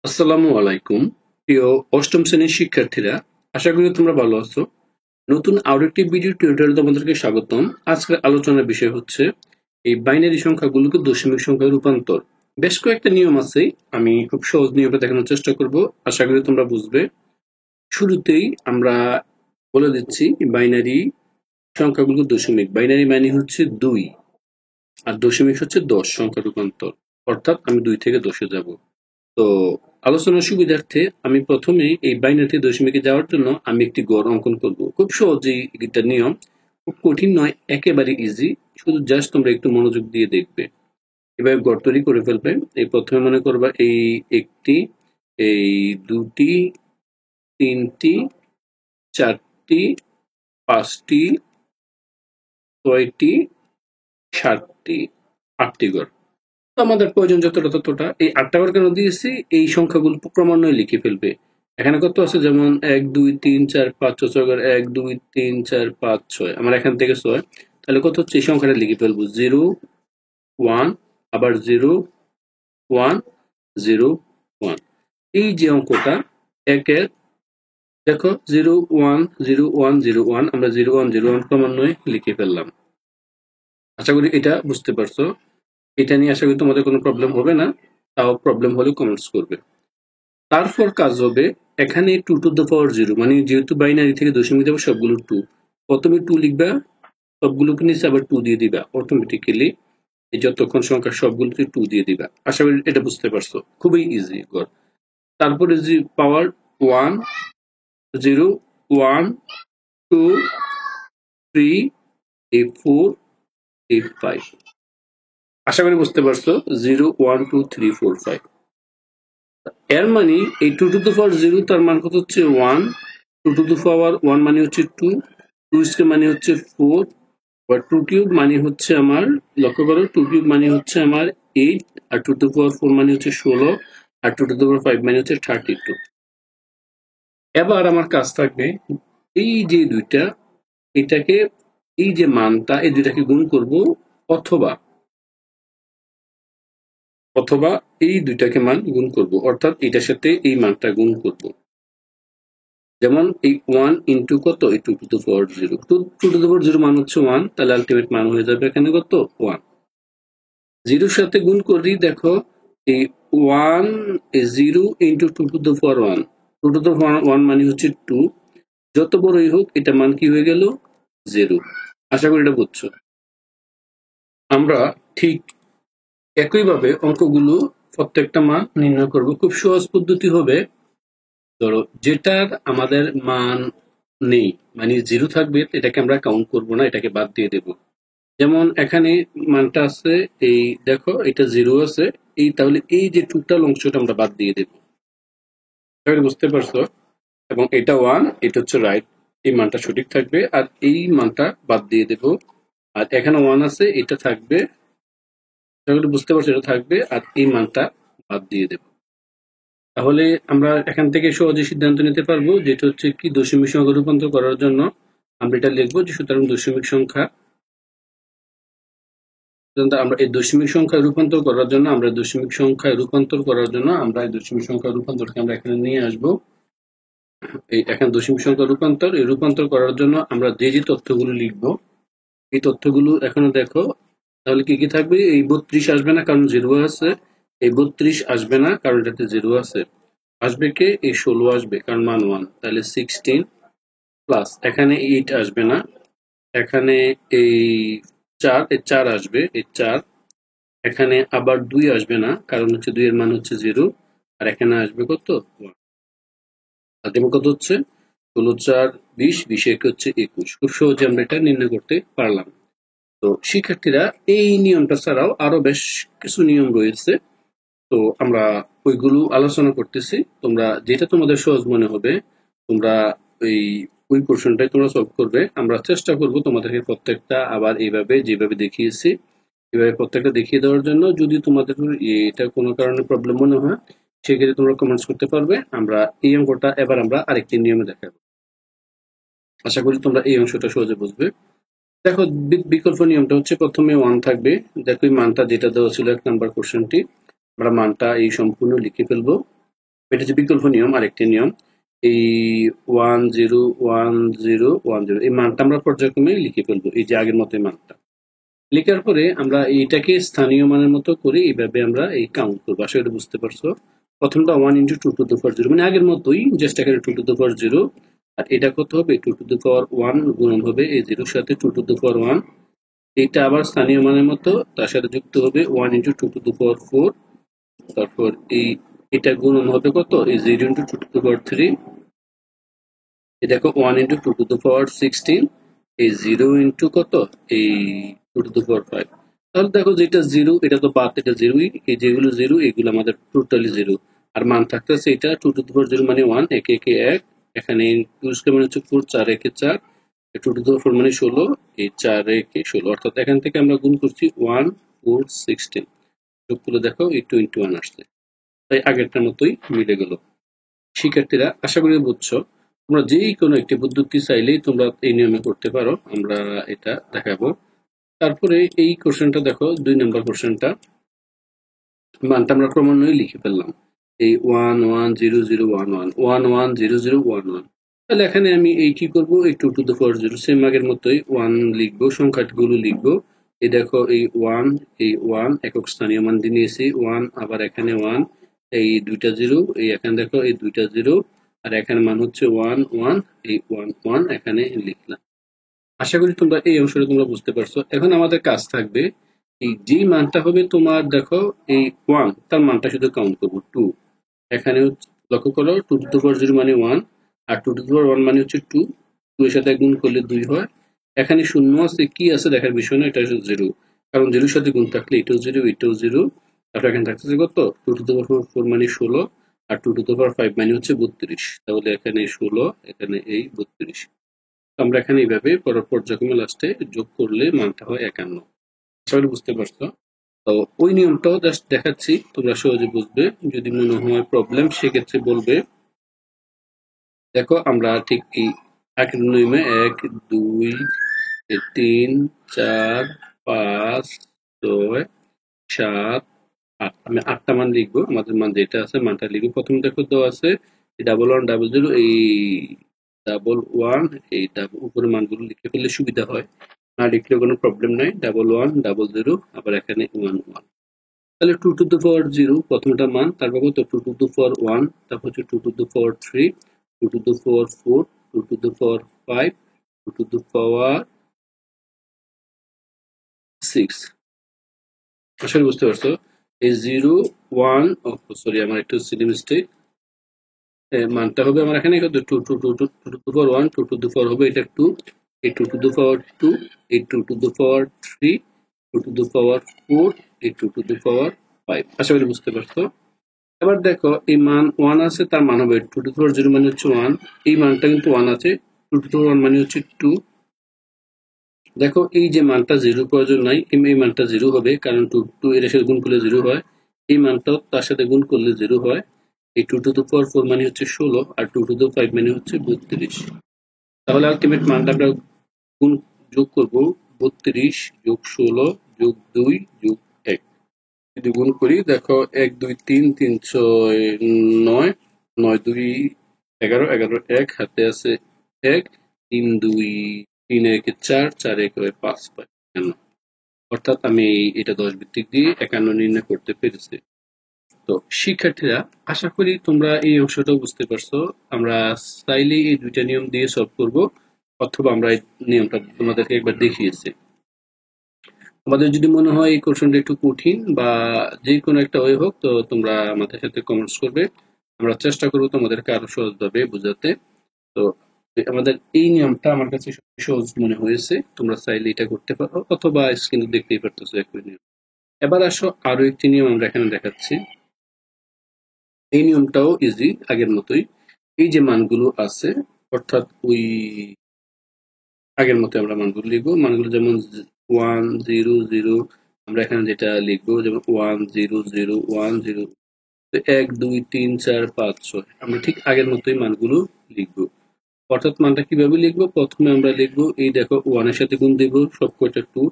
আসসালামু আলাইকুম। প্রিয় অষ্টম শ্রেণীর শিক্ষার্থীরা, আশা করি তোমরা ভালো আছো। নতুন আরো একটি ভিডিও টিউটোরিয়াল তোমাদেরকে স্বাগতম। আজকের আলোচনার বিষয় হচ্ছে এই বাইনারি সংখ্যাগুলোকে দশমিক সংখ্যায় রূপান্তর। বেশ কয়েকটা নিয়ম আছে, আমি খুব সহজ নিয়মটা দেখানোর চেষ্টা করব। আশা করি তোমরা বুঝবে। শুরুতেই আমরা বলে দিচ্ছি বাইনারি সংখ্যাগুলো দশমিক। বাইনারি মানে হচ্ছে 2 আর দশমিক হচ্ছে 10 সংখ্যা রূপান্তর। অর্থাৎ আমি 2 থেকে 10 এ যাব। তো আলোচনার সুবিধার্থে আমি প্রথমে এই বাইনারি থেকে দশমিকে যাওয়ার জন্য আমি একটি গড় অঙ্কন করব। খুব সহজেই এটা নিয়ম, খুব কঠিন নয়, একেবারে ইজি। শুধু জাস্ট তোমরা একটু মনোযোগ দিয়ে দেখবে। এভাবে গড় তৈরি করে ফেলবে। এই প্রথমে মনে করবা এই একটি, এই দুটি, তিনটি, চারটি, পাঁচটি, ছয়টি, সাতটি, আটটি গড়। তো আমাদের প্রয়োজন যতটা ততটা। এই 8টা বার কেন দিয়েছি? এই সংখ্যাগুলো ক্রমান্বয়ে লিখে ফেলবে। এখানে কত আছে? যেমন 1 2 3 4 5 6 6 করে 1 2 3 4 5 6। আমার এখান থেকে 6। তাহলে কত হচ্ছে? এই সংখ্যাটা লিখে ফেলবো। 0 1, আবার 0 1 0 1। এই যে অঙ্কটা একের, দেখো 0 1 0 1 0 1, আমরা 0 1 0 1 ক্রমান্বয়ে লিখে ফেললাম। আশা করি এটা বুঝতে পারছো। এটা নিয়ে আশা করি তোমাদের কোনো প্রবলেম হবে না। তাও প্রবলেম হলে কমেন্টস করবে। তারপর কাজ হবে এখানে 2 টু দ্য পাওয়ার 0, মানে যেহেতু বাইনারি থেকে দশমিক যাবে সবগুলো 2। প্রথমে 2 লিখবা, সবগুলোকে নিচে আবার 2 দিয়ে দিবা অটোমেটিক্যালি। এই যতক্ষণ সংখ্যা সবগুলোতে 2 দিয়ে দিবা। আশা করি এটা বুঝতে পারছো। খুবই ইজি গড়। তারপরে যে পাওয়ার 1 0 1 2 3 এই 4 এই 5। আশা করি বুঝতে পারছো। 0 1 2 3 4 5। এর মানে এই 2 টু দ্য পাওয়ার 0 তার মান কত হচ্ছে 1, 2 টু দ্য পাওয়ার 1 মানে হচ্ছে 2, 2 স্কয়ার মানে হচ্ছে 4, আর 2 কিউব মানে হচ্ছে আমার, লক্ষ্য করো 2 কিউব মানে হচ্ছে আমার 8, আর 2 টু দ্য পাওয়ার 4 মানে হচ্ছে 16, আর 2 টু দ্য পাওয়ার 5 মানে হচ্ছে 32। এবার আমার কাজ থাকবে এই যে দুইটা, এটাকে, এই যে মানটা, এই দুইটাকে গুণ করব, অথবা অথবা এই দুইটাকে মান গুণ করব, অর্থাৎ এটার সাথে এই মানটা গুণ করব। যেমন এই 1 ইন্টু কত? এই 2 to the power 0। 2 to the power 0 মান হচ্ছে 1, তাহলে আলটিমেট মান হয়ে যাবে এখানে কত? 1। 0 সাথে গুণ করি, দেখো এই 1 0 into 2 to the power 1। 2 to the power 1 মানে হচ্ছে 2। যত বড়ই হোক এটা মান কি হয়ে গেল? 0। আশা করি এটা বুঝছো। আমরা ঠিক একইভাবে অঙ্কগুলো প্রত্যেকটা মান নির্ণয় করব। খুব সহজ পদ্ধতি হবে, ধরো যেটার আমাদের মান নেই, মানে 0 থাকবে, এটাকে আমরা কাউন্ট করব না, এটাকে বাদ দিয়ে দেব। যেমন এখানে মানটা আছে, এই দেখো এটা 0 আছে, এই তাহলে এই যে টোটাল অংশটা আমরা বাদ দিয়ে দেব। তাহলে বুঝতে পারছো? এবং এটা 1, এটা হচ্ছে রাইট, এই মানটা সঠিক থাকবে, আর এই মানটা বাদ দিয়ে দেব। আর এখানে 1 আছে, এটা থাকবে, তাহলে বুঝতে পারছো এটা থাকবে, আর এই মানটা বাদ দিয়ে দেব। তাহলে আমরা এখান থেকে সহজে সিদ্ধান্ত নিতে পারবো যেটা হচ্ছে কি, দশমিক সংখ্যা রূপান্তর করার জন্য আমরা এটা লিখবো যে সুতরাং দশমিক সংখ্যা, আমরা এই দশমিক সংখ্যায় রূপান্তর করার জন্য আমরা দশমিক সংখ্যায় রূপান্তর করার জন্য আমরা এই দশমিক সংখ্যা রূপান্তরকে আমরা এখানে নিয়ে আসবো। এই এখানে দশমিক সংখ্যা রূপান্তর, এই রূপান্তর করার জন্য আমরা যে যে তথ্যগুলো লিখবো, এই তথ্যগুলো এখানে দেখো। তাহলে কি কি থাকবে? এই 32 আসবে না, কারণ 0 আছে। এই 32 আসবে না, কারণ এটাতে 0 আছে। আসবে কে? এই 16 আসবে, কারণ মান 1। তাহলে 16 প্লাস এখানে 8 আসবে না, এখানে এই 4, এই 4 আসবে, এই 4। এখানে আবার 2 আসবে না, কারণ হচ্ছে 2 এর মান হচ্ছে 0, আর এখানে আসবে কত? 1। আলটিমেট কত হচ্ছে? 16 4 20, 20 1 হচ্ছে 21। খুব সহজে আমরা এটা নির্ণয় করতে পারলাম। তো শিক্ষার্থীরা, এই নিয়মটা ছাড়াও আরো বেশ কিছু নিয়ম রয়েছে। তো আমরা ওইগুলো আলোচনা করতেছি। তোমরা যেটা তোমাদের সহজ মনে হবে, তোমরা ওই ওই পোর্শনটাই তোমরা সলভ করবে। আমরা চেষ্টা করব তোমাদেরকে প্রত্যেকটা আবার এইভাবে যেভাবে দেখিয়েছি এভাবে প্রত্যেকটা দেখিয়ে দেওয়ার জন্য। যদি তোমাদের এটা কোনো কারণে প্রবলেম মনে হয়, সেক্ষেত্রে তোমরা কমেন্টস করতে পারবে। আমরা এই অঙ্কটা এবার আমরা আরেকটি নিয়মে দেখাবো। আশা করি তোমরা এই অংশটা সহজে বুঝবে। দেখো বিকল্প নিয়মটা হচ্ছে প্রথমে 1 থাকবে। দেখো এই মানটা যেটা দেওয়া ছিল 1 নাম্বার কোশ্চেনটি, আমরা মানটা এই সম্পূর্ণ লিখে ফেলবো। এটা হচ্ছে বিকল্প নিয়ম। আরেকটি নিয়ম, এই 101010 এই মানটা আমরা পর্যায়ক্রমে লিখে ফেলবো, এই যে আগের মতো মানটা লেখার পরে আমরা এইটাকে স্থানীয় মানের মতো করে এইভাবে আমরা এই কাউন্ট করবো। আশা করি বুঝতে পারছো। প্রথমটা 1 × 2^0 মানে আগের মতোই, জাস্ট এখানে 2^0, আর এটা কত হবে 2^1 গুণন হবে এই 0-র সাথে 2^1। এটা আবার স্থানীয় মানের মতো, তার সাথে যুক্ত হবে 1 × 2^4। তারপর এটা গুণন হবে কত এই 0 × 2^3। এই দেখো 1 × 2^16, এই 0 কত এই 2^5। তাহলে দেখো যেটা 0 এটা তো বাদ, এটা 0ই, এই যেগুলো 0 এগুলো আমাদের টোটালি 0। আর মান থাকতেছে এটা 2^0 মানে 1, একে একে 1, এখানে 2 মানে হচ্ছে 4, 4 একে 4, 2^4 মানে 16, এই 4 একে 16, অর্থাৎ এখান থেকে আমরা গুণ করছি 1 4 16, যোগ করে দেখো এই 21 আসছে। তাই আগেরটার মতোই মিলে গেল। শিক্ষার্থীরা আশা করি বুঝছো। তোমরা যেই কোনো একটি পদ্ধতি চাইলেই তোমরা এই নিয়মে করতে পারো, আমরা এটা দেখাবো। তারপরে এই কোশ্চেনটা দেখো, 2 নম্বর কোশ্চেনটা, মানটা আমরা ক্রমান্বয়ে লিখে ফেললাম, এই 110011110011। তাহলে এখানে আমি এই কি করব, এই 2^0 সেম আগের মতোই 1 লিখবো, সংখ্যাগুলো লিখবো। এই দেখো এই 1, এই 1 একক স্থানীয় মান দিয়ে নিয়েছি 1, আবার এখানে 1, এই 2টা 0, এই এখানে দেখো এই 2টা 0, আর এখানে মান হচ্ছে 1 1, এই 1 1 এখানে লিখলাম। আশা করি তোমরা এই অংশটা তোমরা বুঝতে পারছো। এখন আমাদের কাজ থাকবে এই যেই মানটা হবে তোমার, দেখো এই 1 তার মানটা শুধু কাউন্ট করবো 2। এখানে লক্ষ্য করো 2^0 মানে 1, আর 2^1 মানে হচ্ছে 2, 2 এর সাথে গুণ করলে 2 হয়। এখানে শূন্য আছে কি আছে দেখার বিষয় না, এটা হচ্ছে 0, কারণ 0 এর সাথে গুণ থাকলে এটাও 0 এটাও 0। তারপর এখানে থাকতেছে কত 2^4 মানে 16, আর 2^5 মানে হচ্ছে 32। তাহলে এখানে 16, এখানে এই 32। আমরা এখানে এইভাবে পর্যায়ক্রমে লাস্টে যোগ করলে মানটা হয় 51। আশা করি বুঝতে পারছো। তো ওই নিয়মটাও জাস্ট দেখাচ্ছি, তোমরা সহজে বুঝবে। যদি মনে হয় প্রবলেম সেক্ষেত্রে বলবে। দেখো আমরা ঠিক এই আগের নিয়মে 1 2 3 4 5 6 7 8, আমি 8টা মান লিখবো। আমাদের মান যেটা আছে মানটা লিখবো। প্রথমে দেখো দেওয়া আছে 1100, এই 11, এই উপরে মানগুলো লিখে ফেললে সুবিধা হয়, না লিখলেও কোনো প্রবলেম নাই। 1100, আবার এখানে 11। তাহলে 2^0 প্রথমটা মান, তারপর কত 2^1, তারপর হচ্ছে 2^3, 2^4, 2^5, 2^6। আসলে বুঝতে পারছো। এই 0 1, সরি আমার একটু সিলি মিস্টেক, মানটা হবে আমার এখানে কত 2^1, 2^4 হবে এটা 2, এই 2^2, এই 2^3, 2^4, এই 2^5। আশা করি বুঝতে পারছো। এবার দেখো এই মান 1 আছে, তার মান হবে 2^0 মানে হচ্ছে 1, এই মানটা কিন্তু 1 আছে, 2^1 মানে হচ্ছে 2। দেখো এই যে মানটা 0 প্রয়োজন নাই, এই মানটা 0 হবে, কারণ 2 এর সাথে গুণ করলে 0 হয়। এই মানটাও তার সাথে গুণ করলে 0 হয়। এই 2^4 মানে হচ্ছে 16, আর 2^5 মানে হচ্ছে 32। তাহলে আলটিমেট মানটা আমরা গুণ যোগ করব 32 যোগ 16 যোগ 2 যোগ 1। যদি গুণ করি দেখো 1 2 3 3 6 9, 9 2 11, 11 1 হাতে আছে 1, 3 2 3 1 4, 4 1 5 51। অর্থাৎ আমি এটা 10 ভিত্তিক দিয়ে 51 নির্ণয় করতে পেরেছি। তো শিক্ষার্থীরা আশা করি তোমরা এই অংশটাও বুঝতে পারছো। আমরা চাইলেই এই 2টা নিয়ম দিয়ে সলভ করব, অথবা আমরা এই নিয়মটা তোমাদেরকে একবার দেখিয়েছি। তোমাদের যদি মনে হয় এই কোশ্চেনটা একটু কঠিন বা যে কোনো একটা ওয়ে হোক, তো তোমরা আমাদের সাথে কমেন্টস করবে, আমরা চেষ্টা করবো তোমাদেরকে আরো সহজভাবে বোঝাতে। তো আমাদের এই নিয়মটা আমার কাছে সহজ মনে হয়েছে, তোমরা চাইলে এটা করতে পারো, অথবা স্ক্রিনে দেখতেই পারতেছো একই নিয়ম। এবার আসো আরো একটি নিয়ম আমরা এখানে দেখাচ্ছি। এই নিয়মটাও ইজি আগের মতোই। এই যে মানগুলো আছে, অর্থাৎ ওই আগের মতো আমরা মানগুলো লিখবো। মানগুলো যেমন 1 0 0, আমরা এখানে যেটা লিখবো যেমন 1 0 0 1 0, 1 2 3 4 5 6, আমরা ঠিক আগের মতোই মানগুলো লিখবো। অর্থাৎ মানটা কিভাবে লিখবো, প্রথমে আমরা লিখবো এই দেখো 1 এর সাথে গুণ দেবো সব কয়টা 2,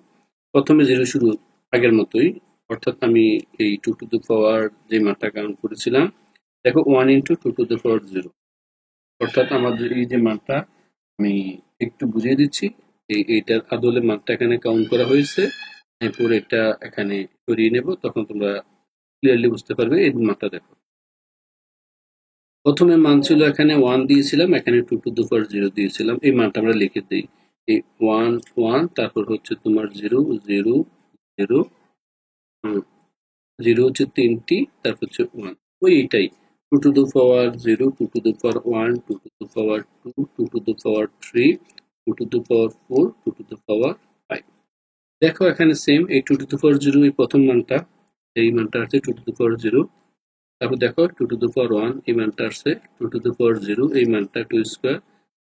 প্রথমে 0 শুরু আগের মতোই, অর্থাৎ আমি এই 2 টু দ্য পাওয়ার যে মানটা কাউন্ট করেছিলাম দেখো 1 into 2 to the power 0, অর্থাৎ আমাদের এই যে মানটা আমি একটু বুঝিয়ে দিচ্ছি, এইটার আদলে মানটা এখানে কাউন্ট করা হয়েছে। এরপর এটা এখানে সরিয়ে নেব, তখন তোমরা ক্লিয়ারলি বুঝতে পারবে। এই মানটা দেখো, প্রথমে মান ছিল এখানে 1 দিয়েছিলাম, এখানে 2 to the power 0 দিয়েছিলাম। এই মানটা আমরা লিখে দিই, এই 1 1, তারপর হচ্ছে তোমার 0 0 0, 0 হচ্ছে 3টি, তারপর হচ্ছে 1, ওই এটাই 2 to the power 0, 2 to the power 1, 2 to the power 2, 2 to the power 3, 2 to the power 4, 2 to the power 5। দেখো এখানে সেম, এই 2 to the power 0 এই প্রথম মানটা, এই মানটা আছে 2 to the power 0। তারপর দেখো 2 to the power 1 এই মানটা আছে, 2 to the power 0 এই মানটা 2 স্কয়ার,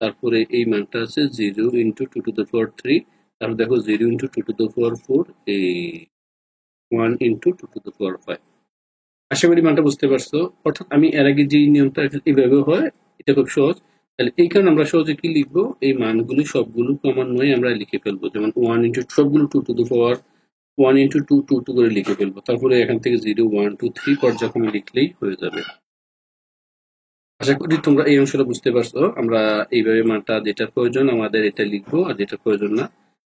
তারপরে এই মানটা আছে 0 into 2 to the power 3, তারপর দেখো 0 into 2 to the power 4, এই 1 into 2 to the power 5। আশা করি মানটা বুঝতে পারছো। অর্থাৎ আমি এর আগে যে নিয়মটা এইভাবে হয়, এটা খুব সহজ। তাহলে এই কারণে আমরা সহজে কি লিখবো, এই মানগুলি সবগুলো ক্রমান্বয়ে আমরা লিখে ফেলবো। যেমন 1 into সবগুলো 2 to the power 1 into 2 2 2 করে লিখে ফেলবো। তারপরে এখান থেকে 0 1 2 3 পর্যায়ক্রমে লিখলেই হয়ে যাবে। আশা করি তোমরা এই অংশটা বুঝতে পারছো। আমরা এইভাবে মানটা যেটা প্রয়োজন আমাদের এটা লিখবো, আর যেটা প্রয়োজন না।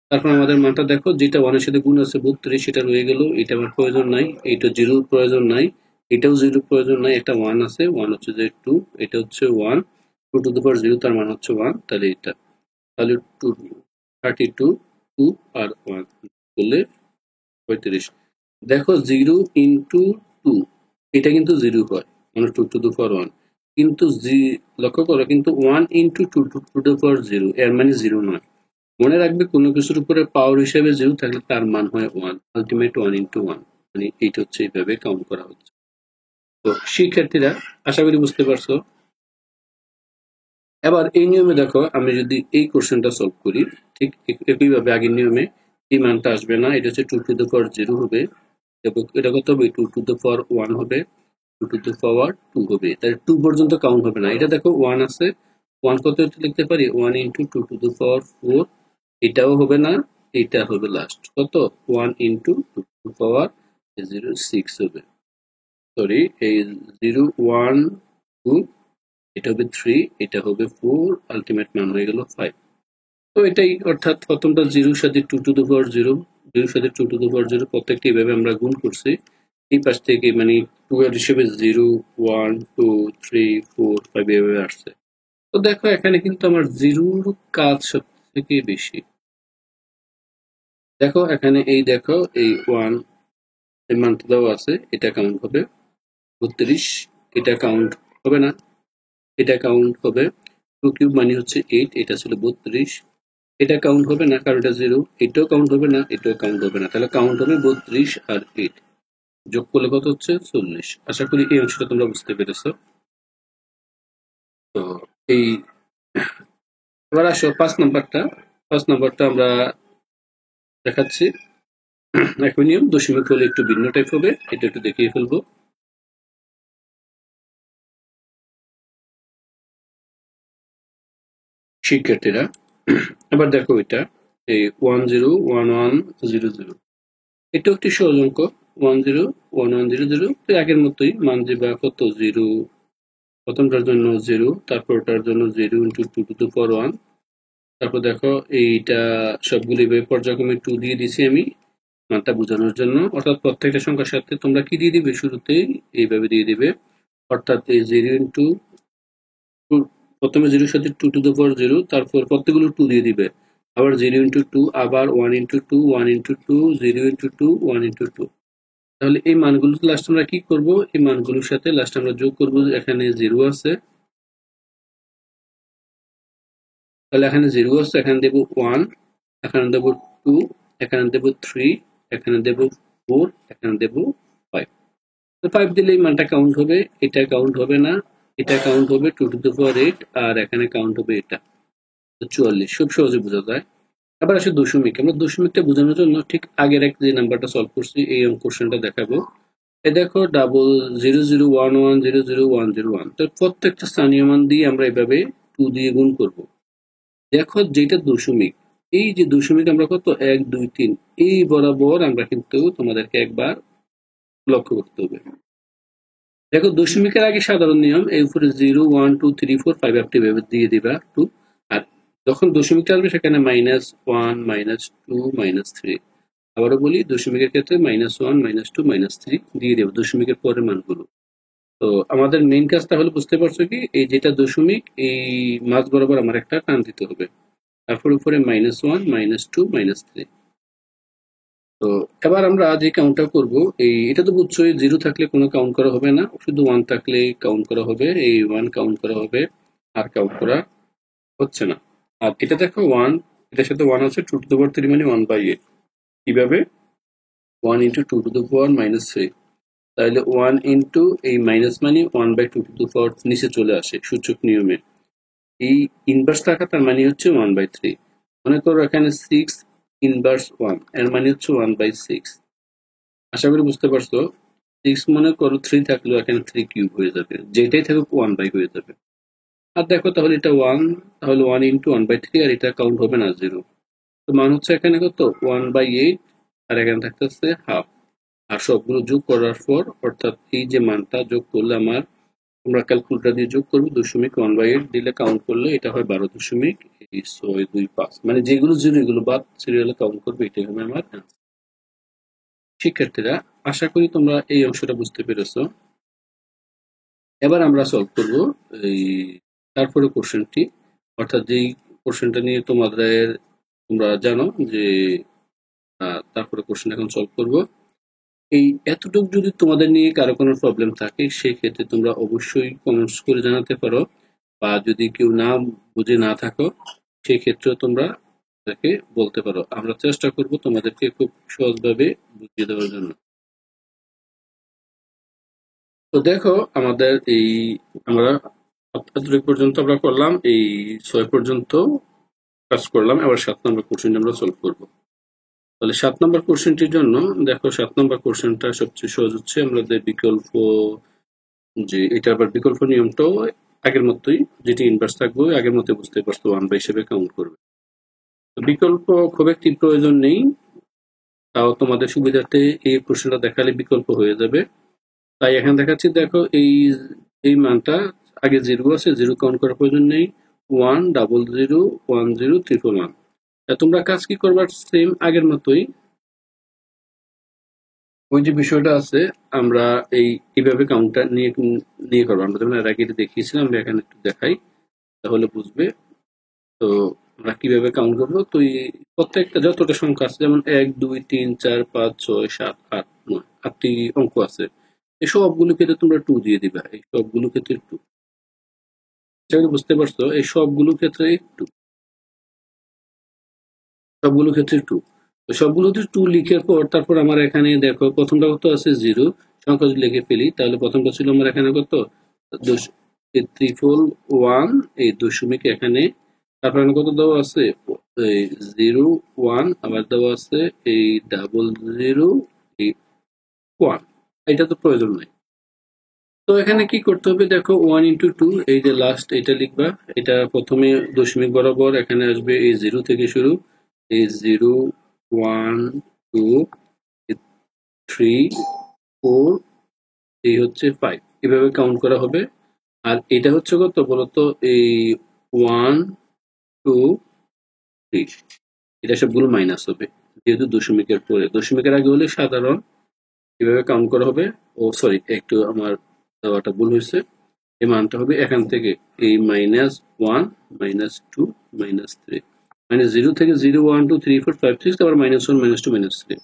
তারপর আমাদের মানটা দেখো, যেটা 1 এর সাথে গুণ আছে 32, সেটা রয়ে গেল, এটা আমার প্রয়োজন নাই। এইটা 0 প্রয়োজন নাই, এটাও 0 প্রয়োজন নাই। একটা 1 আছে, 1 হচ্ছে যে 2, এটা হচ্ছে 1, 2 to the power 0 তার মান হচ্ছে 1, তাহলে এটা, তাহলে 2 32 2 আর 1 করলে 35। দেখো 0 into 2 এটা কিন্তু 0 হয়, মানে 2 to the power 1, কিন্তু লক্ষ্য করো, কিন্তু 1 into 2 to the power 0 এর মানে 0 নয়। মনে রাখবে, কোনো কিছুর উপরে পাওয়ার হিসেবে 0 থাকলে তার মান হয় 1, আলটিমেট 1 into 1, মানে এইটা হচ্ছে এইভাবে কাউন্ট করা হচ্ছে। তো শিক্ষার্থীরা আশা করি বুঝতে পারছো। এবার এই নিয়মে দেখো, আমি যদি এই কোশ্চেনটা সলভ করি, ঠিক একইভাবে আগের নিয়মে এই মানটা আসবে না, এটা হচ্ছে 2 to the power 0 হবে, এবং এটা কত হবে, 2 to the power 1 হবে, 2 to the power 2 হবে। তাহলে 2 পর্যন্ত কাউন্ট হবে না। এটা দেখো 1 আছে, 1 কত লিখতে পারি, 1 into 2 to the power 4, এটাও হবে না, এটা হবে লাস্ট কত, 1 into 2 to the power 0 6 হবে, সরি, এই 0 1 2, এটা হবে 3, এটা হবে 4, আলটিমেট মান হয়ে গেল 5। তো এটাই, অর্থাৎ প্রথমটা 0 সাথে 2 to the power 0, 0 সাথে 2 to the power 0, প্রত্যেকটা এইভাবে আমরা গুণ করছি। এই পাশ থেকে মানে 2 এর হিসেবে 0 1 2 3 4 5 এভাবে আসছে। তো দেখো এখানে কিন্তু আমার 0 কাজ সব থেকে বেশি। দেখো এখানে এই দেখো, এই 1 এর মানটা দেওয়া আছে, এটা কাউন্ট হবে 32, এটা কাউন্ট হবে না, এটা কাউন্ট হবে 2 কিউব মানে হচ্ছে 8, এটা ছিল 32, এটা কাউন্ট হবে না কারণ এটা 0, এটাও কাউন্ট হবে না, এটাও কাউন্ট হবে না, তাহলে কাউন্ট হবে 32 আর 8, যোগ করলে কত হচ্ছে 40। আশা করি এই অংশটা তোমরা বুঝতে পেরেছো। তো এই, এবার আসো 5 নাম্বারটা আমরা দেখাচ্ছি। একই নিয়ম, দশমিক হলে একটু ভিন্ন টাইপ হবে, এটা একটু দেখিয়ে ফেলবো। শিক্ষার্থীরা এবার দেখো, এটা এই 1 0 1 1 0 0, এটাও একটি সহজ অঙ্ক। 1 0 1 1 0 0, তো আগের মতোই মান যে বা কত 0, প্রথমটার জন্য 0, তারপরটার জন্য 0 into 2 to the power 1, তারপর দেখো এইটা সবগুলি পর্যায়ক্রমে 2 দিয়ে দিছি আমি মানটা বোঝানোর জন্য। অর্থাৎ প্রত্যেকটা সংখ্যার সাথে তোমরা কি দিয়ে দিবে, শুরুতেই এইভাবে দিয়ে দিবে, অর্থাৎ এই 0 into 2, প্রথমে 0 এর সাথে 2 to the power 0, তারপর প্রত্যেকগুলো 2 দিয়ে দিবে, আবার 0 into 2, আবার 1 into 2 1 into 2, 0 into 2 1 into 2। তাহলে এই মানগুলো লাস্ট আমরা কি করব, এই মানগুলোর সাথে লাস্ট আমরা যোগ করব। এখানে 0 আছে, তাহলে এখানে 0 আছে, এখানে দেব 1, এখানে দেব 2, এখানে দেব 3, এখানে দেব 4, এখানে দেব 5। তো 5 দিলে এই মানটা কাউন্ট হবে, এটা কাউন্ট হবে না, এটা কাউন্ট হবে 2 to the power 8, আর এখানে কাউন্ট হবে এটা 44। খুব সহজে বোঝা যায়। আবার আসে দশমিক। আমরা দশমিকটা বোঝানোর জন্য ঠিক আগের এক যে নাম্বারটা সলভ করছি, এই কোশ্চেনটা দেখাবো। এই দেখো, ডাবল 0 0 1 1 0 0 1 0 1, তো প্রত্যেকটা স্থানীয় মান দিয়ে আমরা এভাবে 2 দিয়ে গুণ করব। দেখো যেটা দশমিক, এই যে দশমিক আমরা কত 1 2 3, এই বরাবর আমরা কিন্তু তোমাদেরকে একবার লক্ষ্য করতে হবে। দেখো দশমিকের আগে সাধারণ নিয়ম এই উপরে 0 1 2 3 4 5 আপনি এভাবে দিয়ে দিবা 2, আর যখন দশমিকটা আসবে সেখানে -1 -2 -3। আবারও বলি দশমিকের ক্ষেত্রে -1 -2 -3 দিয়ে দেবো দশমিকের পরের মানগুলো। তো আমাদের মেইন কাজ তাহলে বুঝতে পারছো কি, এই যেটা দশমিক এই মাঝ বরাবর আমার একটা টান দিতে হবে, তারপর উপরে -1 -2 -3। তো এবার আমরা যে কাউন্টটা করব, এটা তো বুঝছোই, 0 থাকলে কোনো কাউন্ট করা হবে না, শুধু 1 থাকলে কাউন্ট করা হবে, এই 1 কাউন্ট করা হবে, আর কাউন্ট করা হচ্ছে না। আর এটা দেখো 1, এটার সাথে 1 আছে, 2 টু the power 3 মানে 1/8। কিভাবে? 1 into 2 to the power -3, তাহলে 1 into এই মাইনাস মানে 1/2 to the power নিচে চলে আসে সূচক নিয়মে। এই ইনভার্স থাকা তার মানে হচ্ছে 1/3। মনে করো এখানে 6 ইনভার্স 1, এর মানে হচ্ছে 1/6। আশা করি বুঝতে পারছো। 6 মনে করো 3 থাকলেও এখানে 3 কিউব হয়ে যাবে, যেটাই থাকুক 1 হয়ে যাবে। আর দেখো তাহলে এটা 1, তাহলে 1 into 1/3, আর এটা কাউন্ট হবে না 0। তো মান হচ্ছে এখানে কত 1/8, আর এখানে থাকতেছে হাফ। আর সবগুলো যোগ করার পর, অর্থাৎ এই যে মানটা যোগ করলে আমার, আমরা ক্যালকুলেটর দিয়ে যোগ করবো, 2.1/8 দিলে কাউন্ট করলে এটা হয় 12.625। মানে যেগুলো জিরো এগুলো বাদ সিরিয়ালে কাউন্ট করবে, এটাই হবে আমার answer। শিক্ষার্থীরা, আশা করি তোমরা এই অংশটা বুঝতে পেরেছো। এবার আমরা সলভ করব এই তারপরে কোশ্চেনটি, অর্থাৎ যেই কোশ্চেনটা নিয়ে তোমরা জানো যে তারপরে কোশ্চেন এখন সলভ করব। এই এতটুকু যদি তোমাদের নিয়ে কারো কোনো প্রবলেম থাকে, সেই ক্ষেত্রে তোমরা অবশ্যই কমেন্টস করে জানাতে পারো, বা যদি কেউ না বুঝে না থাকো সেই ক্ষেত্রেও তোমরা তাকে বলতে পারো। আমরা চেষ্টা করব তোমাদেরকে খুব সহজভাবে বুঝিয়ে দেওয়ার জন্য। তো দেখো আমাদের আমরা এতটুকু পর্যন্ত আমরা করলাম, এই 6 পর্যন্ত কাজ করলাম। এবার 7 নম্বর কোশ্চেন আমরা সলভ করব। তাহলে 7 নম্বর কোশ্চেনটির জন্য দেখো, 7 নম্বর কোশ্চেনটা সবচেয়ে সহজ হচ্ছে আমাদের বিকল্প, যে এটা আবার বিকল্প নিয়মটাও আগের মতোই, যেটি ইনভার্স থাকবে আগের মতোই, বুঝতে পারছো, 1 হিসেবে কাউন্ট করবে। বিকল্প খুব একটি প্রয়োজন নেই, তাও তোমাদের সুবিধার্থে এই প্রশ্নটা দেখালে বিকল্প হয়ে যাবে। তাই এখানে দেখাচ্ছি, দেখো এই মানটা আগে 0 আছে, 0 কাউন্ট করার প্রয়োজন নেই। 1 0 0 1 0 1 তোমরা কাজ কি করবার, সেম আগের মতোই ওই যে বিষয়টা আছে, আমরা এইভাবে কাউন্টটা নিয়ে করবো। আমরা যেমন এর আগে দেখিয়েছিলাম, আমরা এখানে একটু দেখাই তাহলে বুঝবে। তো আমরা কিভাবে কাউন্ট করবো, তো প্রত্যেকটা যতটা সংখ্যা আছে, যেমন 1 2 3 4 5 6 7 8 9, 8টি অঙ্ক আছে, এই সবগুলো ক্ষেত্রে তোমরা 2 দিয়ে দিবা। এই সবগুলো ক্ষেত্রে 2, বুঝতে পারছো, এই সবগুলো ক্ষেত্রে 2, সবগুলো ক্ষেত্রে 2। তো সবগুলোতে 2 লিখার পর, তারপর আমার এখানে দেখো প্রথমটা কত আছে 0, সংখ্যা যদি লিখে ফেলি, তাহলে প্রথমটা ছিল আমার এখানে কত, ত্রিপল 1, এই দশমিক এখানে, তারপর এখানে কত দেওয়া আছে, এই 0 1, আবার দেওয়া আছে এই 00 এই 1। এটা তো প্রয়োজন নাই। তো এখানে কি করতে হবে, দেখো 1 into 2, এই যে লাস্ট এটা লিখবা। এটা প্রথমে দশমিক বরাবর এখানে আসবে, এই 0 থেকে শুরু, এই 0 1 2 3 4, এই হচ্ছে 5, এভাবে কাউন্ট করা হবে। আর এটা হচ্ছে কত বলতো, এই 1 2 3, এটা সবগুলো মাইনাস হবে, যেহেতু দশমিকের পরে, দশমিকের আগে হলে সাধারণ, এভাবে কাউন্ট করা হবে। ও সরি, একটু আমার দেওয়াটা ভুল হয়েছে। এই মানটা হবে এখান থেকে এই -1 -2 -3, মানে 0 থেকে 0 1 2 3 4 5 6, আবার -1 -2 -3।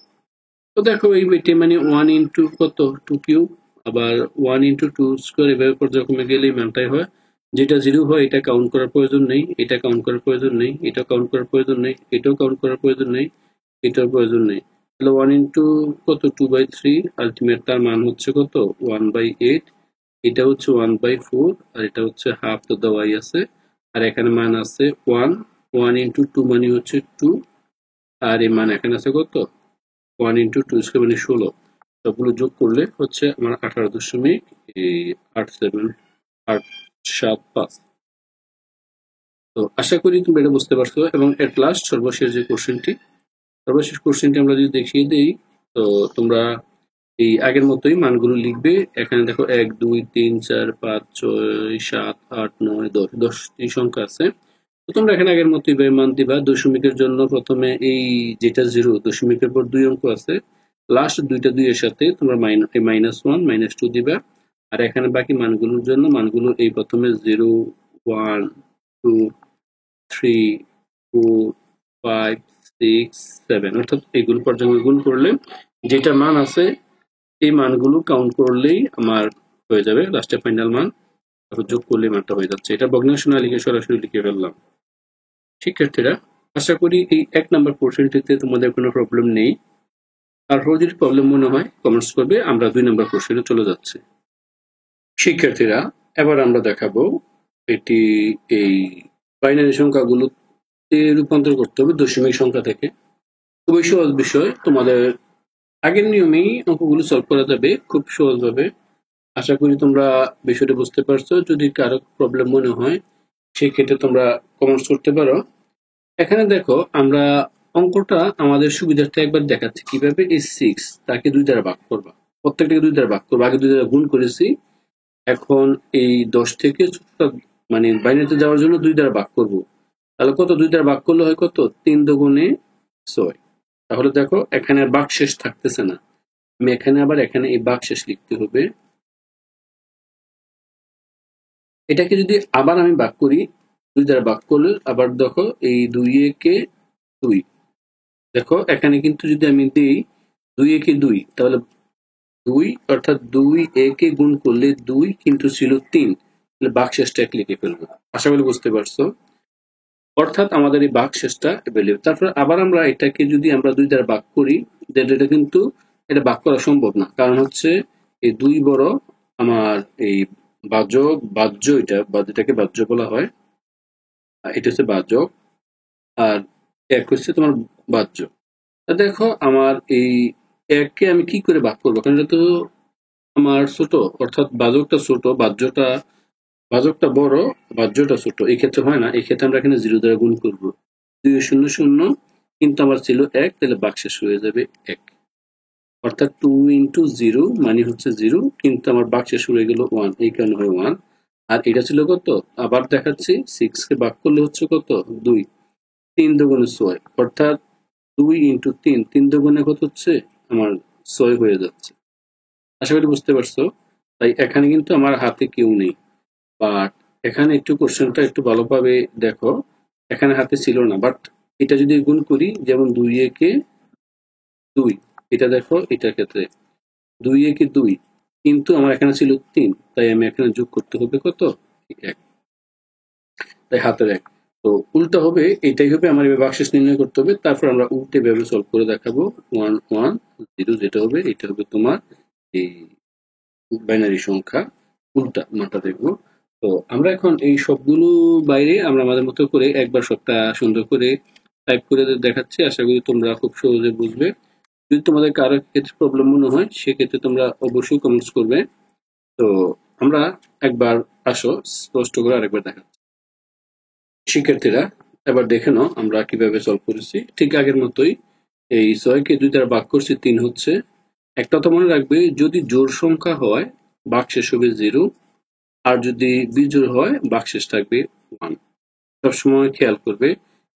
তো দেখো এই বইটি মানে 1 ইন্টু কত 2 কিউব, আবার 1 ইন্টু 2 স্কোয়ার, এভাবে পর্যায়ক্রমে গেলে এই মানটাই হয়। যেটা 0 হয় এটা কাউন্ট করার প্রয়োজন নেই, এটা কাউন্ট করার প্রয়োজন নেই, এটা কাউন্ট করার প্রয়োজন নেই, এটাও কাউন্ট করার প্রয়োজন নেই, এটার প্রয়োজন নেই। তাহলে 1 ইন্টু কত 2/3, আলটিমেট তার মান হচ্ছে কত 1/8। এটা হচ্ছে 1/4, আর এটা হচ্ছে হাফ, তো দেওয়াই আছে। আর এখানে মান আছে 1, 1 ইন্টু 2 মানে হচ্ছে 2, আর এই মান এখানে আছে কত 1 ইন্টু 2 স্কোয়ার মানে 16। সবগুলো যোগ করলে হচ্ছে আমার 18.875। তো আশা করি তুমি এটা বুঝতে পারছো। এবং এট লাস্ট সর্বশেষ কোশ্চেনটি আমরা যদি দেখিয়ে দিই, তো তোমরা এই আগের মতোই মানগুলো লিখবে। এখানে দেখো 1 2 3 4 5 6 7 8 9 10 10টি সংখ্যা আছে। তো তোমরা এখানে আগের মতোই মান দিবা। দশমিকের জন্য প্রথমে এই যেটা 0 দশমিকের পর 2 অঙ্ক আছে, লাস্ট দুইটা 2 এর সাথে তোমরা -1 -2 দিবা। আর এখানে বাকি মানগুলোর জন্য মানগুলো এই প্রথমে 0 1 2 3 4 5 6 7 অর্থাৎ এগুলো পর্যায়ক্রমে গুণ করলে যেটা মান আছে এই মানগুলো কাউন্ট করলেই আমার হয়ে যাবে লাস্টে ফাইনাল মান। তারপর যোগ করলে মানটা হয়ে যাচ্ছে। এটা ভগ্নাংশ না লিখে সরাসরি লিখে ফেললাম। শিক্ষার্থীরা, আশা করি এই 1 নাম্বার পোর্শনটিতে তোমাদের কোনো প্রবলেম নেই। আর যদি প্রবলেম মনে হয় কমেন্টস করবে। আমরা 2 নাম্বার পোর্শনে চলে যাচ্ছি। শিক্ষার্থীরা, এবার আমরা দেখাবো এটি এই বাইনারি সংখ্যাগুলোতে রূপান্তর করতে হবে দশমিক সংখ্যা থেকে। খুবই সহজ বিষয়। তোমাদের আগের নিয়মেই অঙ্কগুলো সলভ করা যাবে খুব সহজভাবে। আশা করি তোমরা বিষয়টা বুঝতে পারছো। যদি কারো প্রবলেম মনে হয় সেক্ষেত্রে তোমরা কমেন্টস করতে পারো। এখানে দেখো আমরা অঙ্কটা আমাদের সুবিধার্থে একবার দেখাচ্ছি কিভাবে। এই 6 তাকে 2 দ্বারা ভাগ করবা, প্রত্যেকটাকে 2 দ্বারা ভাগ করবা। আগে 2 দ্বারা গুণ করেছি, এখন এই 10 থেকে মানে বাইনারিতে যাওয়ার জন্য 2 দ্বারা ভাগ করব। তাহলে কত 2 দ্বারা ভাগ করলে হয় কত 3 দুগুণে 6। তাহলে দেখো এখানে আর ভাগশেষ থাকতেছে না। আমি এখানে আবার এখানে এই ভাগশেষ লিখতে হবে। এটাকে যদি আবার আমি ভাগ করি 2 দ্বারা ভাগ করলে আবার দেখো এই 2 একে 2। দেখো এখানে কিন্তু যদি আমি দিই 2 একে 2 তাহলে 2 অর্থাৎ 2 একে গুণ করলে 2 কিন্তু ছিল 3, তাহলে ভাগশেষটা 1 লিখে ফেলবো। আশা করি বুঝতে পারছো। অর্থাৎ আমাদের এই ভাগশেষটা অ্যাভেলেবল। তারপর আবার আমরা এটাকে যদি আমরা 2 দ্বারা ভাগ করি, এটা কিন্তু এটা ভাগ করা সম্ভব না। কারণ হচ্ছে এই 2 বড় আমার এই বাহ্য এটাকে বাহ্য বলা হয়। এটা হচ্ছে বাহ্যক আর 1 হচ্ছে তোমার বাহ্য। দেখো আমার এই 1 কে আমি কি করে ভাগ করবো? কারণ এটা তো আমার ছোট, অর্থাৎ বাহ্যকটা ছোট, বাহ্যকটা বড়, বাহ্যটা ছোট। এই ক্ষেত্রে হয় না। এই ক্ষেত্রে আমরা এখানে 0 দ্বারা গুণ করব। 2 0 0 কিন্তু আমার ছিল 1, তাহলে ভাগশেষ হয়ে যাবে 1। অর্থাৎ 2 ইন্টু 0 মানে হচ্ছে 0, কিন্তু আমার ভাগশেষ হয়ে গেল 1, এই কারণে হয় 1। আর এটা ছিল কত? আবার দেখাচ্ছি 6 কে ভাগ করলে হচ্ছে কত 2। 3 দুগুণে 6, অর্থাৎ 2 ইন্টু 3, 3 দুগুণে কত হচ্ছে আমার 6 হয়ে যাচ্ছে। আশা করি বুঝতে পারছো। তাই এখানে কিন্তু আমার হাতে কেউ নেই। বাট এখানে একটু কোশ্চেনটা একটু ভালোভাবে দেখো। এখানে হাতে ছিল না, বাট এটা যদি গুণ করি, যেমন 2 একে 2, এটা দেখো এটার ক্ষেত্রে 2 একে 2, কিন্তু আমার এখানে ছিল 3, তাই আমি এখানে যোগ করতে হবে কত 1, তাই হাতের 1। তো উল্টা হবে, এটাই হবে আমার ভাগশেষ নির্ণয় করতে হবে। তারপর আমরা উল্টে ভাবে সলভ করে দেখাবো। 1 1 0 যেটা হবে এটা হবে তোমার এই বাইনারি সংখ্যা উল্টা মানটা দেখবো। তো আমরা এখন এই সবগুলো বাইরে আমরা আমাদের মতো করে একবার সবটা সুন্দর করে টাইপ করে দেখাচ্ছি। আশা করি তোমরা খুব সহজে বুঝবে। যদি তোমাদের কারো ক্ষেত্রে প্রবলেম মনে হয় সেক্ষেত্রে তোমরা অবশ্যই কমেন্টস করবে। তো আমরা একবার আসো স্পষ্ট করে আরেকবার দেখাচ্ছি। শিক্ষার্থীরা, এবার দেখে নাও আমরা কিভাবে সলভ করেছি। ঠিক আগের মতোই এই 6 কে 2 দ্বারা ভাগ করছি 3 হচ্ছে। একটা তো মনে রাখবে, যদি জোড় সংখ্যা হয় ভাগশেষ হবে 0, আর যদি বিজোড় হয় ভাগশেষ থাকবে 1। সবসময় খেয়াল করবে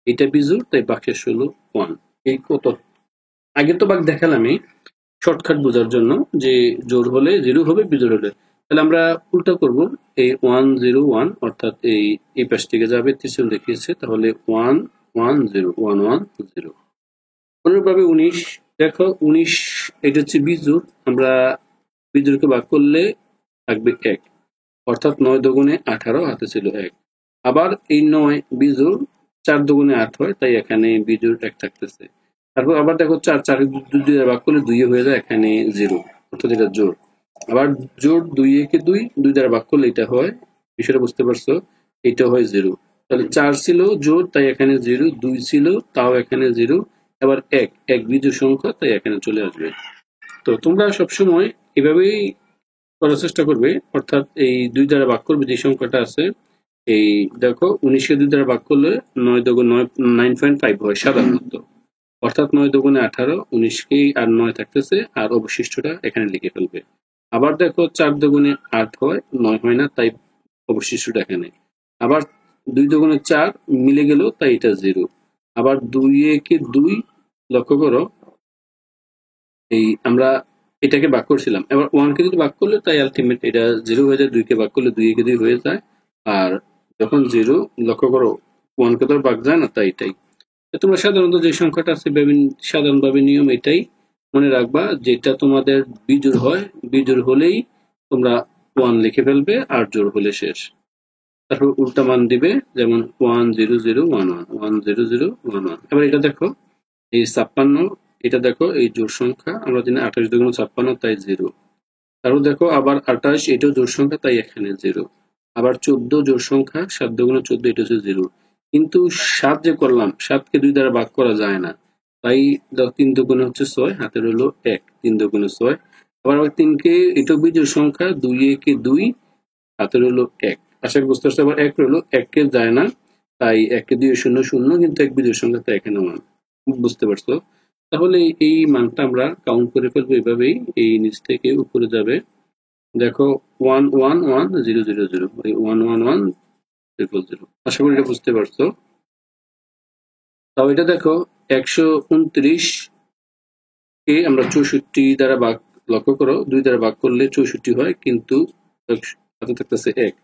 এটা বিজোড়, তাই ভাগশেষ হলো 1। এই কত আগে তো ভাগ দেখালামই শর্টকাট বোঝার জন্য, যে জোড় হলে 0 হবে, বিজোড় হলে। তাহলে আমরা উল্টা করব। এই 1 0 1 অর্থাৎ এই পাশ থেকে যাবে 3 দেখিয়েছে, তাহলে 1 1 0 1 1 0। অনুরূপভাবে 19 দেখো 19 এটা হচ্ছে বিজোড়। আমরা বিজোড়কে ভাগ করলে থাকবে 1, অর্থাৎ 9 দুগুণে 18, হাতে ছিল 1। আবার এই 9 বিজোড়, 4 দুগুণে 8 হয়, তাই এখানে বিজোড় 1 থাকতেছে। তারপর আবার দেখো 4 4 2 দ্বারা ভাগ করলে 2 হয়ে যায়, এখানে 0, অর্থাৎ এটা জোড়। আবার জোড় 2 একে 2, 2 দ্বারা ভাগ করলে এটা হয়। বিষয়টা বুঝতে পারছো? এটা হয় 0। তাহলে 4 ছিল জোড়, তাই এখানে 0, 2 ছিল তাও এখানে 0, আবার 1 বিজোড় সংখ্যা, তাই এখানে চলে আসবে। তো তোমরা সবসময় এভাবেই করার চেষ্টা করবে। অর্থাৎ এই 2 দ্বারা ভাগ করবে যে সংখ্যাটা আছে, এই দেখো 19 কে 2 দ্বারা ভাগ করলে 9 9.5 হয় সাধারণত। অর্থাৎ 9 দুগুণে 18, 19কেই আর 9 থাকতেছে, আর অবশিষ্টটা এখানে লিখে ফেলবে। আবার দেখো 4 দুগুণে 8 হয়, 9 হয় না, তাই অবশিষ্টটা এখানে। আবার 2 দুগুণে 4 মিলে গেল, তাই এটা 0। আবার 2 একে 2, লক্ষ্য করো এই আমরা এটাকে ভাগ করছিলাম, এবার 1 কে যদি ভাগ করলে তাই আলটিমেট এটা 0 হয়ে যায়, 2 কে ভাগ করলে 2 একে 2 হয়ে যায়। আর যখন 0, লক্ষ্য করো 1 কে তো আর ভাগ যায় না, তাই এটাই। তোমরা সাধারণত যে সংখ্যাটা আছে সাধারণভাবে নিয়ম এটাই মনে রাখবা, যেটা তোমাদের বিজোড় হয়, বিজোড় হলেই তোমরা 1 লিখে ফেলবে, আর জোড় হলে শেষ। তারপর উল্টা মান দিবে, যেমন 1 0 0 1 1 1 0 0 1 1। এবার এটা দেখো এই 56, এটা দেখো এই জোড় সংখ্যা, আমরা জানি 28 দুগুণ 56, তাই 0। তারপর দেখো আবার 28, এটাও জোড় সংখ্যা, তাই এখানে 0। আবার 14 জোড় সংখ্যা, 7 দুগুণ 14, এটা হচ্ছে 0। কিন্তু 7 যে করলাম, 7 কে 2 দ্বারা ভাগ করা যায় না, তাই 3 দুগুণে হচ্ছে 6, হাতে রইলো 1, 3 দুগুণে 6। আবার 3 কে, এটাও বিজোড় সংখ্যা, 2 একে 2, হাতে রইলো 1। আশা করি বুঝতে পারছো। আবার 1 রইলো, 1 কে যায় না, তাই 1 কে 2 শূন্য শূন্য, কিন্তু 1 বিজোড় সংখ্যা, তাই এখানে 1। বুঝতে পারছো? তাহলে এই মানটা আমরা কাউন্ট করে ফেলবো এভাবেই, এই নিচ থেকে উপরে যাবে। দেখো 1 1 1 0 0 0, এই 1 1 1 0 0। আশা করি এটা বুঝতে পারছো। তাও এটা দেখো 129 কে আমরা 64 দ্বারা ভাগ, লক্ষ্য করো 2 দ্বারা ভাগ করলে 64 হয়, কিন্তু হাতে থাকতেছে 1।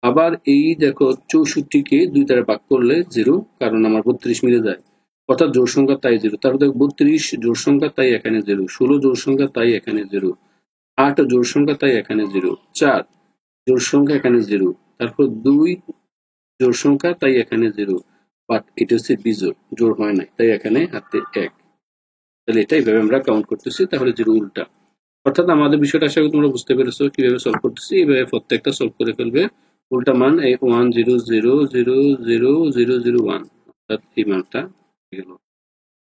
আবার এই দেখো 64 কে 2 দ্বারা ভাগ করলে 0, কারণ আমার 32 মিলে যায়, অর্থাৎ জোড় সংখ্যা, তাই 0। তারপর দেখো 32 জোড় সংখ্যা, তাই এখানে 0। 16 জোড় সংখ্যা, তাই এখানে 0। 8 জোড় সংখ্যা, তাই এখানে 0। 4 জোড় সংখ্যা, এখানে 0। তারপর 2 জোড় সংখ্যা, তাই এখানে 0। বাট এটা হচ্ছে বিজোড়, জোড় হয় নাই, তাই এখানে হাতে 1। তাহলে এটা এইভাবে আমরা কাউন্ট করতেছি, তাহলে 0 উল্টা। অর্থাৎ আমাদের বিষয়টা আশা করি তোমরা বুঝতে পেরেছো কিভাবে সলভ করতেছি। এইভাবে প্রত্যেকটা সলভ করে ফেলবে। উল্টা মান এই 1 0 0 0 0 0 0 1, অর্থাৎ এই মানটা গেল।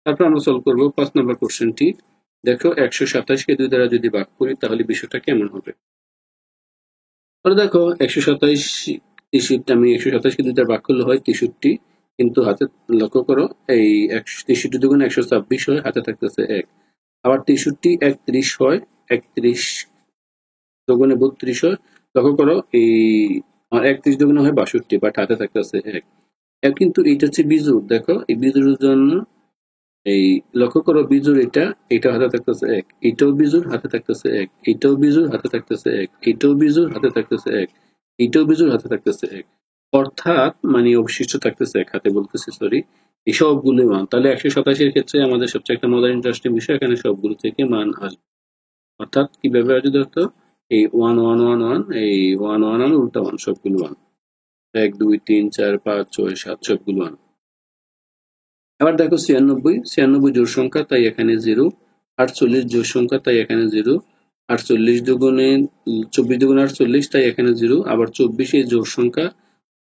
তারপর আমরা সলভ করবো 5 নম্বর কোশ্চেনটি। দেখো 127 কে 2 দ্বারা যদি ভাগ করি, তাহলে বিষয়টা কেমন হবে। তাহলে দেখো 127, আমি 127 কে 2 দ্বারা ভাগ করলে হয় 63, কিন্তু হাতে লক্ষ্য করো এই 63 দুগুণ 126 হয়, হাতে থাকতেছে 1। আবার 63 31 হয়, 31 দুগুণে 32 হয়, লক্ষ্য করো এই 31 দুগুণে হয় 62, বাট হাতে থাকতেছে 1। কিন্তু এইটা হচ্ছে বিজোড়, দেখো এই বিজোড়ের জন্য এই লক্ষ্য করো বিজোড়, এটা হাতে থাকতেছে 1, এটাও বিজোড়, হাতে থাকতেছে 1, এটাও বিজোড়, হাতে থাকতেছে 1, এটাও বিজোড়, হাতে থাকতেছে 1, এটাও বিজোড়, হাতে থাকতেছে 1। অর্থাৎ মানে অবশিষ্ট থাকতেছে 1, হাতে বলতেছি সরি, এই সবগুলো মান। তাহলে 187 এর ক্ষেত্রে আমাদের সবচেয়ে একটা মজার ইন্টারেস্টিং বিষয়, এখানে সবগুলো থেকে মান আসবে। অর্থাৎ কিভাবে আসবে দেখো, এই 1 1 1 1, এই 1 1 1 উল্টা 1, সবগুলো 1, 1 2 3 4 5 6 7, সবগুলো 1। আবার দেখো 96 জোড় সংখ্যা, তাই এখানে 0। 48 জোড় সংখ্যা, তাই এখানে 0। 48 দুগুণে 24 দুগুণে 48, তাই এখানে 0। আবার 24 এই জোড় সংখ্যা,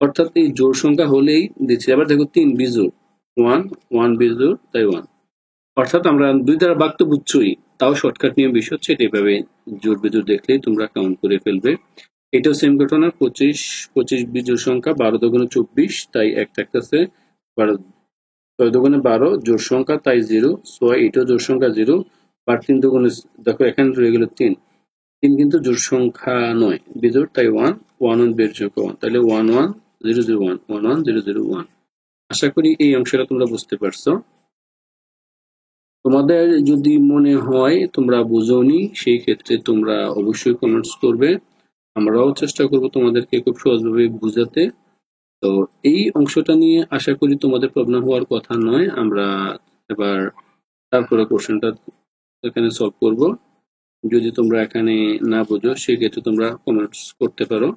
অর্থাৎ এই জোড় সংখ্যা হলেই দিচ্ছি। আবার দেখো 3 বিজোড়, 1 1 বিজোড়, তাই 1। অর্থাৎ আমরা 2 দ্বারা ভাগ তো বুঝছোই, তাও শর্টকাট নিয়ম বিষয় হচ্ছে এটা, এভাবে জোড় বিজোড় দেখলেই তোমরা কাউন্ট করে ফেলবে। এটাও সেম ঘটনা, 25 বিজোড় সংখ্যা, 12 দুগুণে 24, তাই 1 থাকতেছে। 6 দুগুণে 12 জোড় সংখ্যা, তাই 0। 6 এটাও জোড় সংখ্যা 0। 3 দুগুণে, দেখো এখানে রয়ে গেল 3, কিন্তু জোড় সংখ্যা নয়, বিজোড়, তাই 1 1 1 বিজোড় সংখ্যা 1, তাহলে 1 1 0 0 1 1 1 0 0 1। আশা করি এই অংশটা তোমরা বুঝতে পারছো। তোমাদের যদি মনে হয় তোমরা বুঝোনি, সেই ক্ষেত্রে তোমরা অবশ্যই কমেন্টস করবে, আমরাও চেষ্টা করব তোমাদেরকে খুব সহজভাবে বুঝাতে। তো এই অংশটা নিয়ে আশা করি তোমাদের প্রবলেম হওয়ার কথা নয়। আমরা এবার তারপরে কোশ্চেনটা এখানে সলভ করব। যদি তোমরা এখানে না বুঝো, সেক্ষেত্রে তোমরা কমেন্টস করতে পারো।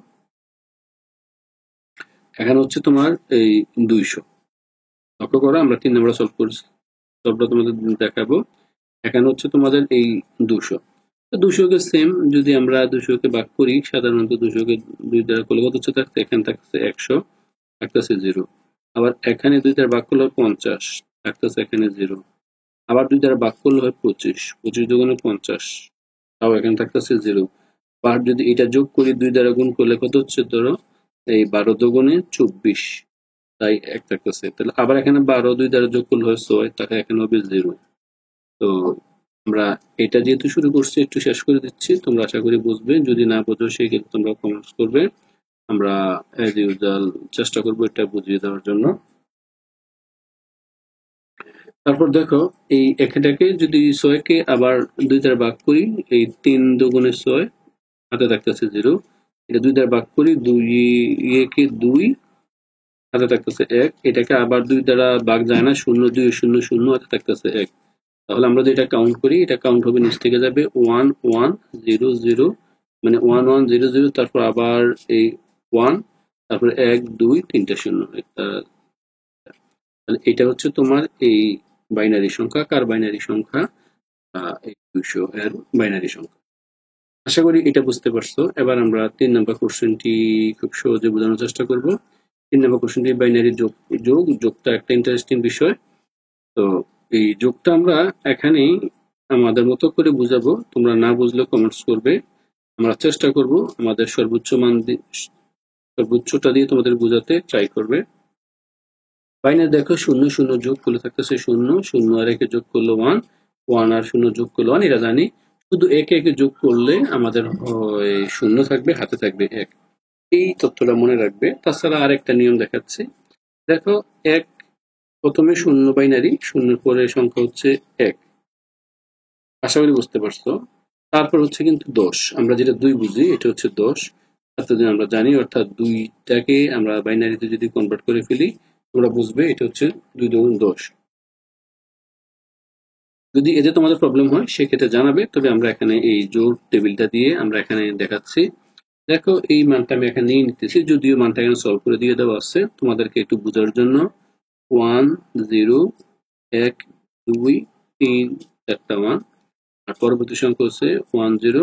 এখানে হচ্ছে তোমার এই 200, লক্ষ্য করো আমরা 3 নম্বর সলভ করছি, সলভটা তোমাদের দেখাবো। এখানে হচ্ছে তোমাদের এই 200, 200 কে সেম, যদি আমরা 200 কে ভাগ করি, সাধারণত 200 কে 2 দ্বারা করলে কত হচ্ছে, থাকছে এখানে থাকছে 100, থাকতেছে 0। আবার এখানে 2 দ্বারা ভাগ করলে 50, থাকতেছে এখানে 0। আবার 2 দ্বারা ভাগ করলে হয় 25, 25 দুগুণে 50, তাও এখানে থাকতেছে 0। আর যদি এটা যোগ করি, 2 দ্বারা গুণ করলে কত হচ্ছে, ধরো এই 12 দুগুণে 24, তাই 1 থাকতেছে। তাহলে আবার এখানে 12 2 দ্বারা যোগ করলে হয় 6, তাহলে এখানে হবে 0। তো আমরা এটা যেহেতু শুরু করছি একটু শেষ করে দিচ্ছি, তোমরা আশা করি বুঝবে। যদি না বোঝো সেক্ষেত্রে তোমরা কমেন্টস করবে, আমরা অ্যাজ ইউজুয়াল চেষ্টা করবো এটা বুঝিয়ে দেওয়ার জন্য। তারপর দেখো এই এখানটাকে যদি 6 কে আবার 2 দ্বারা ভাগ করি, এই 3 দুগুণে 6, হাতে থাকতেছে 0। এটা 2 দ্বারা ভাগ করি, 2 কে 2, হাতে থাকতেছে 1। এটাকে আবার 2 দ্বারা ভাগ যায় না, 0 2 0 0, হাতে থাকতেছে 1। তাহলে আমরা যদি এটা কাউন্ট করি, এটা কাউন্ট হবে নিচ থেকে যাবে 1 1 0 0, মানে 1 1 0 0, তারপর আবার এই 1, তারপরে 1 2 3টা 0। তাহলে এটা হচ্ছে তোমার এই বাইনারি সংখ্যা। কার বাইনারি সংখ্যা? এই 200 এর বাইনারি সংখ্যা। আশা করি এটা বুঝতে পারছো। এবার আমরা 3 নম্বর কোশ্চেনটি খুব সহজে বোঝানোর চেষ্টা করব। 3 নম্বর কোশ্চেনটি বাইনারি যোগটা একটা ইন্টারেস্টিং বিষয়। তো এই যোগটা আমরা এখানেই আমাদের মতো করে বুঝাবো, তোমরা না বুঝলে কমেন্টস করবে। আমরা চেষ্টা করব আমাদের সর্বোচ্চটা দিয়ে তোমাদের বোঝাতে ট্রাই করবে। বাইনারি দেখো 0 0 যোগ করলে থাকতেছে 0, 0 আর 1 যোগ করলে 1, 1 আর 0 যোগ করলে 1, এটা জানি। শুধু 1 1 যোগ করলে আমাদের 0 থাকবে, হাতে থাকবে 1। এই তথ্যটা মনে রাখবে। তাছাড়া আর একটা নিয়ম দেখাচ্ছি। দেখো 1 প্রথমে 0 বাইনারি, 0 পরে সংখ্যা হচ্ছে 1। আশা করি বুঝতে পারছো। তারপর হচ্ছে কিন্তু 10, আমরা যেটা 2 বুঝি এটা হচ্ছে 10, এতদিন আমরা জানি। অর্থাৎ 2টাকে আমরা বাইনারিতে যদি কনভার্ট করে ফেলি, তোমরা বুঝবে এটা হচ্ছে 2 2 10। যদি এতে তোমাদের প্রবলেম হয় সেক্ষেত্রে জানাবে, তবে আমরা এখানে এই জোর টেবিলটা দিয়ে আমরা এখানে দেখাচ্ছি। দেখো এই মানটা আমি এখানে নিয়ে নিতেছি, যদিও মানটা এখানে সলভ করে দিয়ে দেওয়া আছে তোমাদেরকে একটু বোঝার জন্য। 1 0 1 2 3 4টা 1, আর পরবর্তী সংখ্যা হচ্ছে 1 0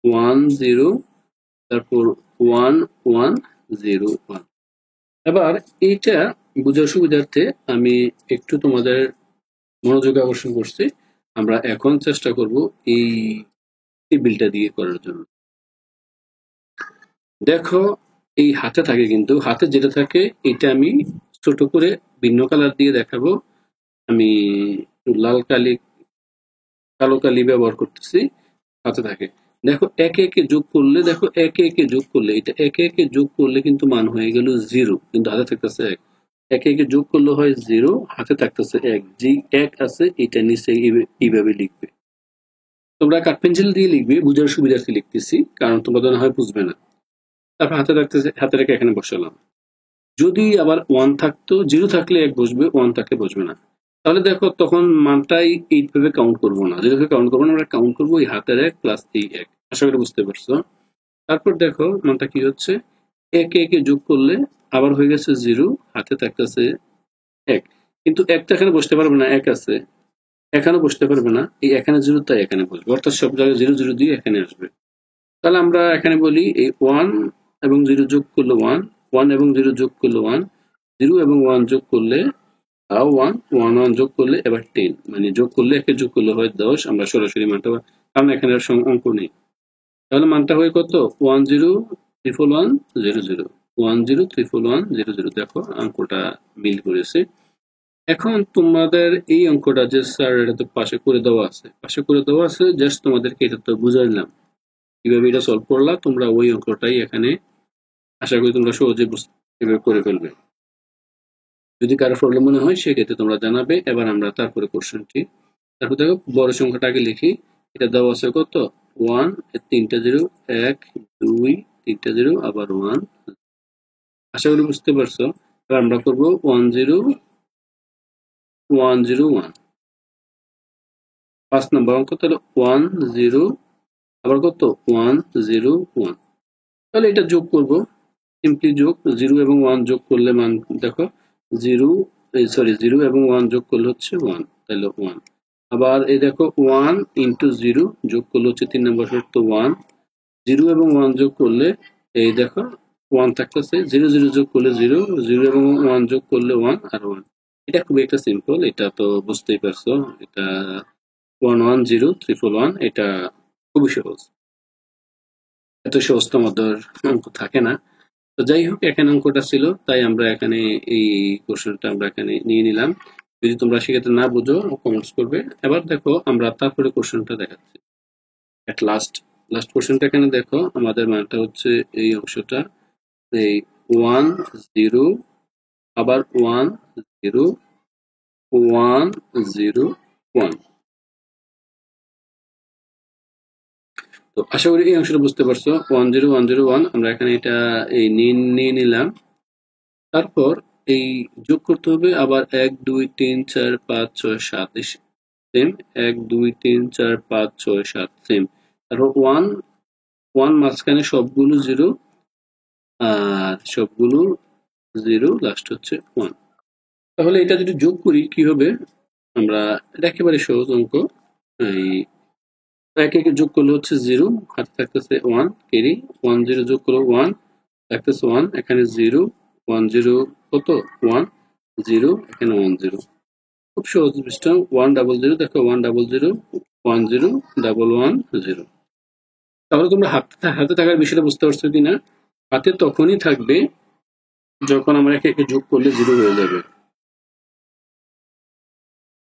1 0, তারপর 1 1 0 1। এবার এইটা বোঝার সুবিধার্থে আমি একটু তোমাদের মনোযোগ আকর্ষণ করছি। আমরা এখন চেষ্টা করব এই টেবিলটা দিয়ে করার জন্য। দেখো এই হাতে থাকে, কিন্তু হাতে যেটা থাকে এটা আমি ছোট করে ভিন্ন কালার দিয়ে দেখাবো। আমি কালো কালি ব্যবহার করতেছি। হাতে থাকে দেখো একে একে যোগ করলে, দেখো একে একে যোগ করলে, এটা একে একে যোগ করলে কিন্তু মান হয়ে গেল 0, কিন্তু হাতে থাকতেছে 1। একে একে যোগ করলে হয় 0, হাতে থাকতেছে 1। যে 1 আছে এটা নিচে এইভাবে লিখবে। তোমরা কাঠ পেন্সিল দিয়ে লিখবে, বুঝার সুবিধার্থে লিখতেছি, কারণ তোমরা তো না হয় বুঝবে না। তারপর হাতে রাখতেছে, হাতে রেখে এখানে বসালাম। যদি আবার 1 থাকতো, 0 থাকলে 1 বসবে, 1 থাকলে বসবে না। তাহলে দেখো তখন মানটাই এইভাবে কাউন্ট করবো না, যেভাবে কাউন্ট করবো না, আমরা কাউন্ট করবো এই হাতের 1 প্লাস এই 1। আশা করি বুঝতে পারছো। তারপর দেখো মানটা কি হচ্ছে, একে একে যোগ করলে আবার হয়ে গেছে 0, হাতে থাকতেছে 1। কিন্তু 1 তো এখানে বসতে পারবে না, 1 আছে, এখানে বসতে পারবে না। এই এখানে 0 তাই এখানে বসবে, অর্থাৎ সব জায়গায় 0 0 দিয়ে এখানে আসবে। তাহলে আমরা এখানে বলি এই 1 এবং 0 যোগ করলে 1, 1 এবং 0 যোগ করলে 1, 0 এবং 1 যোগ করলে 1, 1 1 যোগ করলে এবার 10, মানে যোগ করলে একে যোগ করলে হয় 10। আমরা সরাসরি মানটা, কারণ এখানে আর অঙ্ক নেই, তাহলে মানটা হয় কত? 1 0 3 1 0 0, 1 0 3 1 0 0। দেখো অঙ্কটা মিল করেছে। এখন তোমাদের এই অঙ্কটা যে স্যার এটা তো পাশে করে দেওয়া আছে, জাস্ট তোমাদেরকে এটা তো বুঝাইলাম কিভাবে এটা সলভ করলা। তোমরা ওই অঙ্কটাই এখানে আশা করি তোমরা সহজে এভাবে করে ফেলবে। যদি কারো প্রবলেম মনে হয় সেক্ষেত্রে তোমরা জানাবে। এবার আমরা তারপরে কোশ্চেনটি, তারপর দেখো বড় সংখ্যাটা আগে লিখি। এটা দেওয়া আছে কত? 1, 3টা 0, 1 2 3টা 0, আবার 1। আশা করি বুঝতে পারছো। এবার আমরা করবো 1 0 1 0 1, 5 নম্বর অঙ্ক। তাহলে 1 0 আবার কত? 1 0 1। তাহলে এটা যোগ করব, সিম্পলি যোগ। 0 এবং 1 যোগ করলে মান দেখো 0 এবং 1 যোগ করলে হচ্ছে 1, তাহলে 1। আবার এই দেখো 1 ইন্টু 0 যোগ করলে হচ্ছে 3 নম্বর শর্ত 1, 0 এবং 1 যোগ করলে এই দেখো 1 থাকতেছে, 0 0 যোগ করলে 0, 0 এবং 1 যোগ করলে 1 আর 1। এটা খুবই একটা সিম্পল, এটা তো বুঝতেই পারছো। এটা 1 1 0 3 1, এটা খুবই সহজ। এত সহজ তো আমাদের অঙ্ক থাকে না। তো যাই হোক, এখানে অঙ্কটা ছিল, তাই আমরা এখানে এই কোশ্চেনটা আমরা এখানে নিয়ে নিলাম। যদি তোমরা সেক্ষেত্রে না বুঝো কমেন্টস করবে। এবার দেখো আমরা তারপরে কোশ্চেনটা দেখাচ্ছি। এট লাস্ট লাস্ট কোশ্চেনটা এখানে দেখো, আমাদের মানটা হচ্ছে এই অংশটা, এই 1 0 আবার 1 0 1 0 1। তো আশা করি এই অংশটা বুঝতে পারছো। 1 0 1 0 1 আমরা এখানে এটা এই নিয়ে নিলাম। তারপর এই যোগ করতে হবে আবার 1 2 3 4 5 6 7 সেম, 1 2 3 4 5 6 7 সেম। তারপর 1 1 মাঝখানে সবগুলো 0, আর সবগুলো 0, লাস্ট হচ্ছে 1। তাহলে এটা যদি যোগ করি কি হবে? আমরা এটা একেবারে সহজ অঙ্ক। এই একে একে যোগ করলে হচ্ছে 0, হাতে থাকতেছে 1 কেরি, 1 0 যোগ করলে 1 থাকতেছে 1, এখানে 0 1 0 কত 1 0, এখানে 1 0। খুব সহজ সিস্টেম। 1 0 0, দেখো 1 0 0 1 0 1 1 0। তাহলে তোমরা হাতে থাকার বিষয়টা বুঝতে পারছো কিনা? হাতে তখনই থাকবে যখন আমরা একে একে যোগ করলে 0 হয়ে যাবে।